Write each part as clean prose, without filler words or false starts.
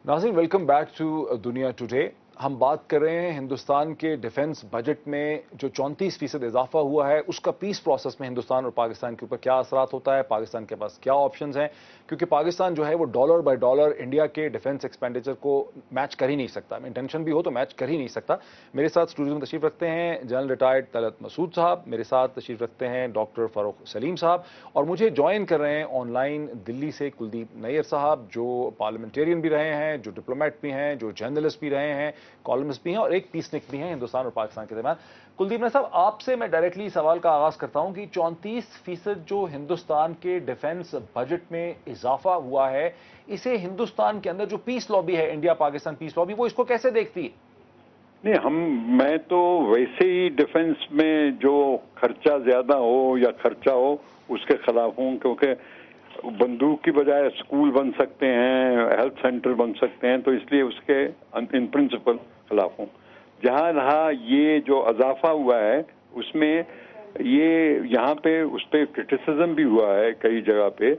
नाज़रीन, welcome back to दुनिया today. हम बात कर रहे हैं हिंदुस्तान के डिफेंस बजट में जो 34% इजाफा हुआ है उसका पीस प्रोसेस में हिंदुस्तान और पाकिस्तान के ऊपर क्या असरात होता है, पाकिस्तान के पास क्या ऑप्शंस हैं, क्योंकि पाकिस्तान जो है वो डॉलर बाय डॉलर इंडिया के डिफेंस एक्सपेंडिचर को मैच कर ही नहीं सकता। इंटेंशन भी हो तो मैच कर ही नहीं सकता। मेरे साथ स्टूडियो में तशरीफ रखते हैं जनरल रिटायर्ड तलत मसूद साहब, मेरे साथ तशरीफ रखते हैं डॉक्टर फारूक सलीम साहब, और मुझे ज्वाइन कर रहे हैं ऑनलाइन दिल्ली से कुलदीप नैयर साहब, जो पार्लियामेंटेरियन भी रहे हैं, जो डिप्लोमेट भी हैं, जो जर्नलिस्ट भी रहे हैं, कॉलमिस्ट भी हैं और एक पीसनिक भी हैं हिंदुस्तान और पाकिस्तान के दरमियान। कुलदीप नैयर साहब, आपसे मैं डायरेक्टली सवाल का आगाज करता हूं कि 34% जो हिंदुस्तान के डिफेंस बजट में इजाफा हुआ है, इसे हिंदुस्तान के अंदर जो पीस लॉबी है, इंडिया पाकिस्तान पीस लॉबी, वो इसको कैसे देखती है? नहीं, मैं तो वैसे ही डिफेंस में जो खर्चा ज्यादा हो या खर्चा हो उसके खिलाफ हूं, क्योंकि बंदूक की बजाय स्कूल बन सकते हैं, हेल्थ सेंटर बन सकते हैं, तो इसलिए उसके इन प्रिंसिपल खिलाफ हूं। जहां रहा ये जो इजाफा हुआ है उसमें ये यहाँ पे उस पर क्रिटिसिज्म भी हुआ है कई जगह पे,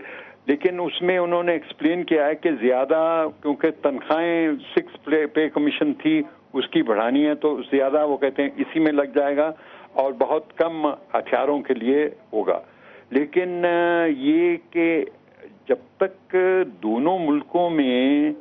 लेकिन उसमें उन्होंने एक्सप्लेन किया है कि ज्यादा, क्योंकि तनख्वाहें 6 पे कमीशन थी उसकी बढ़ानी है, तो ज्यादा वो कहते हैं इसी में लग जाएगा और बहुत कम हथियारों के लिए होगा। लेकिन ये कि जब तक दोनों मुल्कों में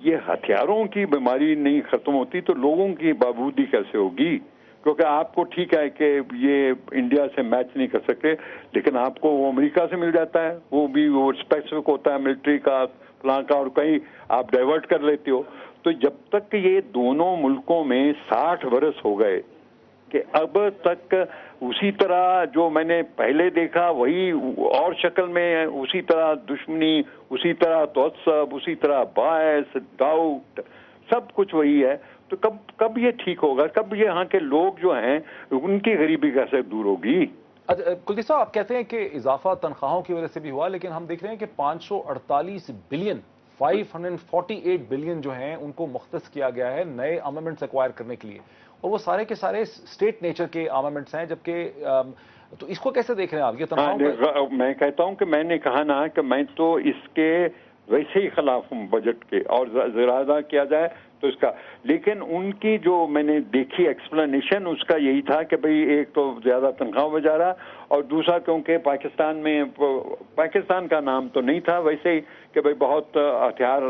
ये हथियारों की बीमारी नहीं खत्म होती तो लोगों की बहादुरी कैसे होगी? क्योंकि आपको ठीक है कि ये इंडिया से मैच नहीं कर सकते, लेकिन आपको वो अमेरिका से मिल जाता है, वो भी वो स्पेसिफिक होता है मिलिट्री का, प्लान का, और कहीं आप डाइवर्ट कर लेते हो। तो जब तक ये दोनों मुल्कों में 60 बरस हो गए कि अब तक उसी तरह जो मैंने पहले देखा वही और शक्ल में, उसी तरह दुश्मनी, उसी तरह तअस्सुब, उसी तरह बायस, डाउट, सब कुछ वही है। तो कब ये ठीक होगा? कब ये यहाँ के लोग जो हैं उनकी गरीबी कैसे दूर होगी? कुलदीप साहब, आप कहते हैं कि इजाफा तनख्वाहों की वजह से भी हुआ, लेकिन हम देख रहे हैं कि 548 बिलियन 548 बिलियन जो हैं उनको मुख्तस किया गया है नए आर्मामेंट्स एक्वायर करने के लिए, और वो सारे के सारे स्टेट नेचर के आर्मामेंट्स हैं, जबकि तो इसको कैसे देख रहे हैं आप ये तनख्वाहों? मैं कहता हूं कि मैंने कहा ना कि मैं तो इसके वैसे ही खिलाफ हूं बजट के, और ज्यादा किया जाए तो इसका। लेकिन उनकी जो मैंने देखी एक्सप्लेनेशन उसका यही था कि भाई एक तो ज्यादा तनख्वाह में जा रहा, और दूसरा क्योंकि पाकिस्तान में, पाकिस्तान का नाम तो नहीं था वैसे ही कि भाई बहुत हथियार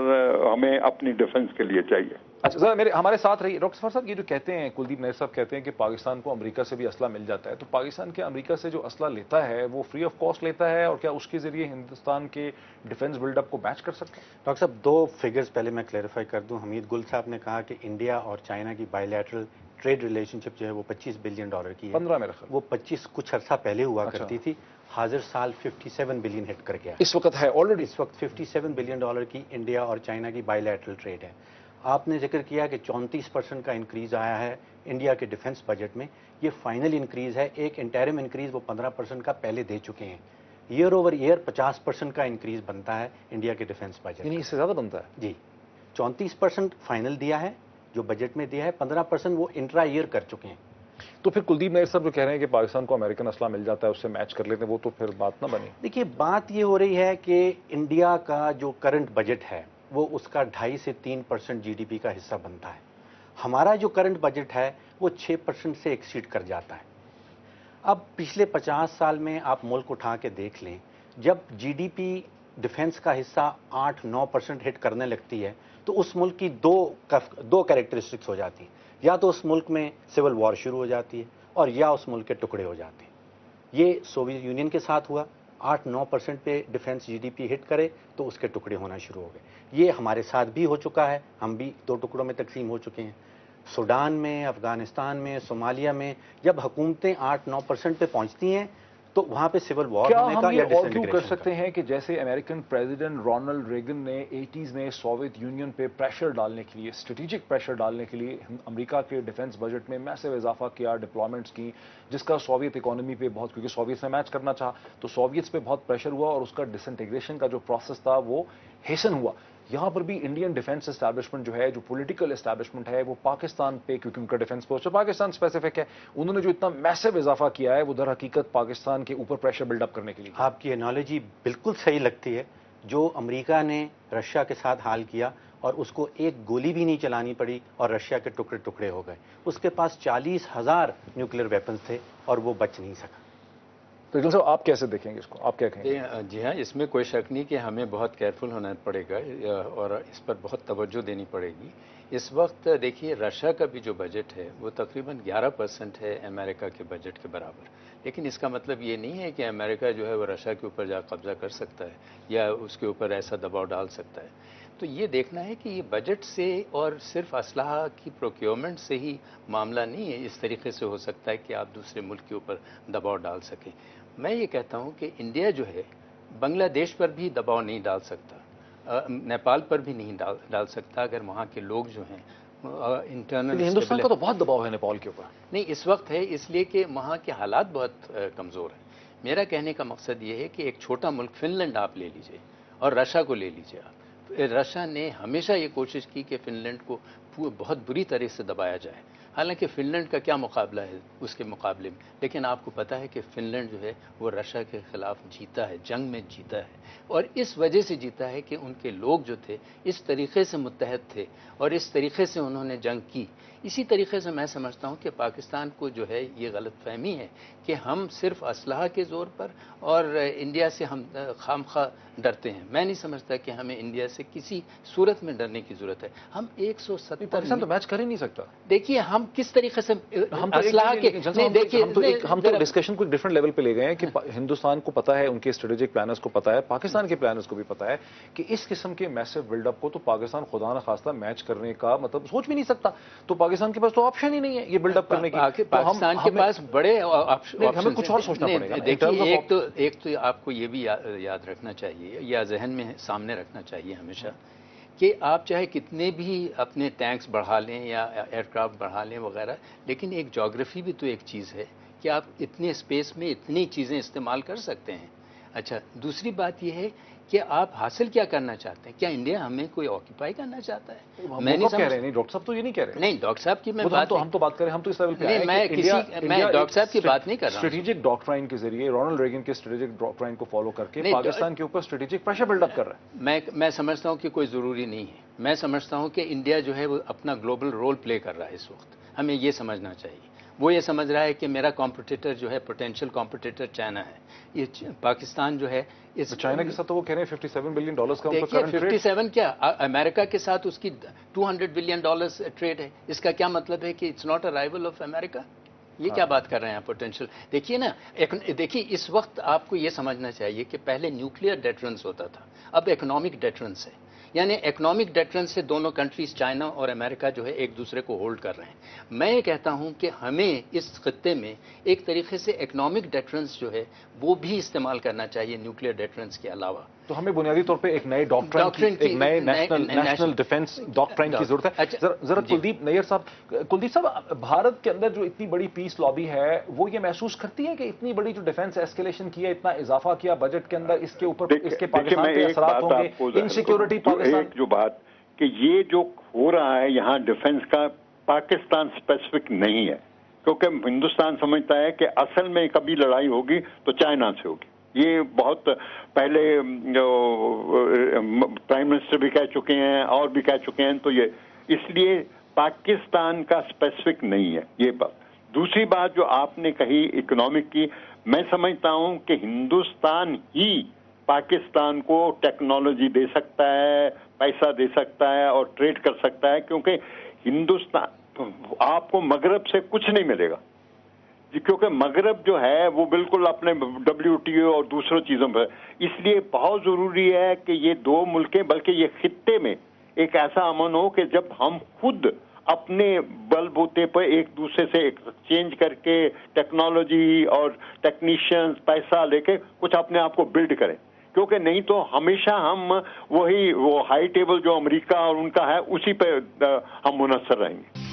हमें अपनी डिफेंस के लिए चाहिए। अच्छा सर, हमारे साथ रही डॉक्टर सफर साहब, ये जो कहते हैं कुलदीप नैयर साहब कहते हैं कि पाकिस्तान को अमेरिका से भी असला मिल जाता है, तो पाकिस्तान के अमेरिका से जो असला लेता है वो फ्री ऑफ कॉस्ट लेता है, और क्या उसके जरिए हिंदुस्तान के डिफेंस बिल्डअप को मैच कर सकता है? डॉक्टर साहब, दो फिगर्स पहले मैं क्लैरिफाई कर दूं। हमीद गुल साहब ने कहा कि इंडिया और चाइना की बायलैटरल ट्रेड रिलेशनशिप जो है वो $25 बिलियन की है। 15 मेरा ख्याल, वो 25 कुछ अर्सा पहले हुआ करती थी। हाजिर साल 57 बिलियन हिट कर गया। इस वक्त है ऑलरेडी, इस वक्त $57 बिलियन की इंडिया और चाइना की बायलैटरल ट्रेड है। आपने जिक्र किया कि 34% का इंक्रीज आया है इंडिया के डिफेंस बजट में। ये फाइनल इंक्रीज है। एक इंटरिम इंक्रीज वो 15% का पहले दे चुके हैं। ईयर ओवर ईयर 50% का इंक्रीज बनता है इंडिया के डिफेंस बजट। इससे ज्यादा बनता है जी। 34% फाइनल दिया है जो बजट में दिया है, 15% वो इंट्रा ईयर कर चुके हैं। तो फिर कुलदीप नैयर साहब जो कह रहे हैं कि पाकिस्तान को अमेरिकन असला मिल जाता है उससे मैच कर लेते हैं, वो तो फिर बात ना बनी। देखिए, बात ये हो रही है कि इंडिया का जो करंट बजट है वो उसका 2.5 से 3% जीडीपी का हिस्सा बनता है। हमारा जो करंट बजट है वो 6% से एक्सीड कर जाता है। अब पिछले 50 साल में आप मुल्क उठा के देख लें, जब जीडीपी डिफेंस का हिस्सा 8-9% हिट करने लगती है तो उस मुल्क की दो कैरेक्टरिस्टिक्स हो जाती हैं। या तो उस मुल्क में सिविल वॉर शुरू हो जाती है, और या उस मुल्क के टुकड़े हो जाते हैं। ये सोवियत यूनियन के साथ हुआ। 8-9% पे डिफेंस जीडीपी हिट करे तो उसके टुकड़े होना शुरू हो गए। ये हमारे साथ भी हो चुका है, हम भी 2 टुकड़ों में तकसीम हो चुके हैं। सूडान में, अफगानिस्तान में, सोमालिया में जब हुकूमतें 8-9% पे पहुंचती हैं तो वहां पे सिविल वॉर होने का या डिसइंटीग्रेशन कर सकते हैं कि जैसे अमेरिकन प्रेसिडेंट रोनाल्ड रेगन ने 80s में सोवियत यूनियन पे प्रेशर डालने के लिए, स्ट्रेटेजिक प्रेशर डालने के लिए अमेरिका के डिफेंस बजट में मैसिव इजाफा किया, डिप्लॉयमेंट्स की, जिसका सोवियत इकोनॉमी पे बहुत, क्योंकि सोवियत से मैच करना चाहा तो सोवियत्स पे बहुत प्रेशर हुआ और उसका डिसइंटीग्रेशन का जो प्रोसेस था वो हेसन हुआ। यहां पर भी इंडियन डिफेंस एस्टैब्लिशमेंट जो है, जो पॉलिटिकल एस्टैब्लिशमेंट है, वो पाकिस्तान पे, क्योंकि उनका डिफेंस पोस्टर पाकिस्तान स्पेसिफिक है, उन्होंने जो इतना मैसिव इजाफा किया है वो दर हकीकत पाकिस्तान के ऊपर प्रेशर बिल्डअप करने के लिए। आपकी एनालॉजी बिल्कुल सही लगती है। जो अमेरिका ने रशिया के साथ हाल किया اور اس کو ایک گولی بھی نہیں چلانی پڑی اور رشیا کے ٹکڑے ٹکڑے ہو گئے. اس کے پاس 40,000 نیوکلیر ویپنز تھے اور وہ بچ نہیں سکا. تو اجمل صاحب آپ کیسے دیکھیں گے اس کو، آپ کیا کہیں گے؟ جی ہاں، اس میں کوئی شک نہیں کہ ہمیں بہت کیئرفل ہونا پڑے گا اور اس پر بہت توجہ دینی پڑے گی. اس وقت دیکھیے رشیا کا بھی جو بجٹ ہے وہ تقریباً 11% ہے امریکہ کے بجٹ کے برابر. لیکن اس کا مطلب یہ نہیں ہے کہ امریکہ جو ہے وہ رشیا کے اوپر جا قبضہ کر سکتا ہے یا اس کے اوپر ایسا دباؤ ڈال سکتا ہے. تو یہ دیکھنا ہے کہ یہ بجٹ سے اور صرف اسلحہ کی پروکیورمنٹ سے ہی معاملہ نہیں ہے. اس طریقے سے ہو سکتا ہے کہ آپ دوسرے ملک کے اوپر دباؤ ڈال سکیں. میں یہ کہتا ہوں کہ انڈیا جو ہے بنگلہ دیش پر بھی دباؤ نہیں ڈال سکتا، نیپال پر بھی نہیں ڈال سکتا اگر وہاں کے لوگ جو ہیں انٹرنل. ہندوستان کا تو بہت دباؤ ہے نیپال کے اوپر. نہیں اس وقت ہے اس لیے کہ وہاں کے حالات بہت کمزور ہیں. میرا کہنے کا مقصد یہ ہے کہ ایک چھوٹا ملک فن لینڈ آپ لے لیجئے اور رشیا کو لے لیجئے آپ. رشیا نے ہمیشہ یہ کوشش کی کہ فن لینڈ کو بہت بری طرح سے دبایا جائے. حالانکہ فن لینڈ کا کیا مقابلہ ہے اس کے مقابلے میں، لیکن آپ کو پتا ہے کہ فن لینڈ جو ہے وہ رشیا کے خلاف جیتا ہے، جنگ میں جیتا ہے. اور اس وجہ سے جیتا ہے کہ ان کے لوگ جو تھے اس طریقے سے متحد تھے اور اس طریقے سے انہوں نے جنگ کی. اسی طریقے سے میں سمجھتا ہوں کہ پاکستان کو جو ہے یہ غلط فہمی ہے کہ ہم صرف اسلحہ کے زور پر اور انڈیا سے ہم خام خواہ ڈرتے ہیں. میں نہیں سمجھتا کہ ہمیں انڈیا سے کسی صورت میں ڈرنے کی ضرورت ہے. ہم 170 پاکستان تو میچ کر ہی نہیں سکتا. دیکھیے ہم کس طریقے سے اسلحہ کے ہم تو ڈسکشن کو ایک ڈفرنٹ لیول پہ لے گئے ہیں کہ ہندوستان کو پتا ہے، ان کے اسٹریٹجک پلانرز کو پتا ہے، پاکستان کے پلانرز کو بھی پتا ہے کہ اس قسم کے میسو بلڈ اپ کو تو پاکستان خدا نہ خواستہ میچ کرنے کا مطلب سوچ بھی نہیں سکتا. تو پاکستان کے پاس تو آپشن ہی نہیں ہے یہ بلڈ اپ کرنے کی. پاکستان کے پاس بڑے ہمیں کچھ اور سوچنا پڑے گا. دیکھیے ایک تو آپ کو یہ بھی یاد رکھنا چاہیے یا ذہن میں سامنے رکھنا چاہیے ہمیشہ کہ آپ چاہے کتنے بھی اپنے ٹینکس بڑھا لیں یا ایئر کرافٹ بڑھا لیں وغیرہ، لیکن ایک جغرافی بھی تو ایک چیز ہے کہ آپ اتنے اسپیس میں اتنی چیزیں استعمال کر سکتے ہیں. اچھا دوسری بات یہ ہے کہ آپ حاصل کیا کرنا چاہتے ہیں. کیا انڈیا ہمیں کوئی آکوپائی کرنا چاہتا ہے؟ میں نہیں کہہ رہے. نہیں ڈاکٹر صاحب تو یہ نہیں کہہ رہے. نہیں ڈاکٹر صاحب کی میں بات ہم تو بات کریں، ہم تو اس لیول پہ نہیں میں ڈاکٹر صاحب کی بات نہیں کر رہا ہوں. اسٹریٹجک ڈاکٹرائن کے ذریعے رونلڈ ریگن کے اسٹریٹجک ڈاکٹرائن کو فالو کر کے پاکستان کے اوپر اسٹریٹجک پریشر بلڈ اپ کر رہا ہے. میں سمجھتا ہوں کہ کوئی ضروری نہیں ہے. میں سمجھتا ہوں کہ انڈیا جو ہے وہ اپنا گلوبل رول پلے کر رہا ہے اس وقت. ہمیں یہ سمجھنا چاہیے. وہ یہ سمجھ رہا ہے کہ میرا کمپٹیٹر جو ہے پوٹینشیل کمپٹیٹر چائنا ہے. یہ پاکستان جو ہے اس چائنا کے ساتھ تو وہ کہہ رہے ہیں $57 بلین کا. دیکھیے 57 کیا امریکہ کے ساتھ اس کی $200 بلین ٹریڈ ہے. اس کا کیا مطلب ہے کہ it's not a rival of America? یہ کیا بات کر رہے ہیں پوٹینشیل. دیکھیے نا، دیکھیے اس وقت آپ کو یہ سمجھنا چاہیے کہ پہلے نیوکلیئر ڈیٹرنس ہوتا تھا، اب اکنامک ڈیٹرنس ہے. یعنی اکنامک ڈیٹرنس سے دونوں کنٹریز چائنا اور امریکہ جو ہے ایک دوسرے کو ہولڈ کر رہے ہیں. میں یہ کہتا ہوں کہ ہمیں اس خطے میں ایک طریقے سے اکنامک ڈیٹرنس جو ہے وہ بھی استعمال کرنا چاہیے نیوکلیئر ڈیٹرنس کے علاوہ. تو ہمیں بنیادی طور پہ ایک نئے ڈاکٹرائن ایک نئے نیشنل ڈیفنس ڈاکٹرائن کی ضرورت ہے. ذرا کلدیپ نیر صاحب، بھارت کے اندر جو اتنی بڑی پیس لابی ہے وہ یہ محسوس کرتی ہے کہ اتنی بڑی جو ڈیفنس ایسکیلیشن کیا، اتنا اضافہ کیا بجٹ کے اندر، اس کے اوپر اس کے پاکستان کے اثرات ہوں گے، انسیکیورٹی پاکستان. ایک جو بات کہ یہ جو ہو رہا ہے یہاں ڈیفنس کا پاکستان اسپیسیفک نہیں ہے، کیونکہ ہندوستان سمجھتا ہے کہ اصل میں کبھی لڑائی ہوگی تو چائنا سے ہوگی. یہ بہت پہلے پرائم منسٹر بھی کہہ چکے ہیں اور بھی کہہ چکے ہیں. تو یہ اس لیے پاکستان کا اسپیسیفک نہیں ہے یہ بات. دوسری بات جو آپ نے کہی اکنامک کی، میں سمجھتا ہوں کہ ہندوستان ہی پاکستان کو ٹیکنالوجی دے سکتا ہے، پیسہ دے سکتا ہے اور ٹریڈ کر سکتا ہے، کیونکہ ہندوستان آپ کو مغرب سے کچھ نہیں ملے گا، کیونکہ مغرب جو ہے وہ بالکل اپنے WTO اور دوسروں چیزوں پر. اس لیے بہت ضروری ہے کہ یہ دو ملکیں بلکہ یہ خطے میں ایک ایسا امن ہو کہ جب ہم خود اپنے بل بوتے پر ایک دوسرے سے ایکسچینج کر کے ٹیکنالوجی اور ٹیکنیشینز پیسہ لے کے کچھ اپنے آپ کو بلڈ کریں. کیونکہ نہیں تو ہمیشہ ہم وہ ہائی ٹیبل جو امریکہ اور ان کا ہے اسی پہ ہم منحصر رہیں گے.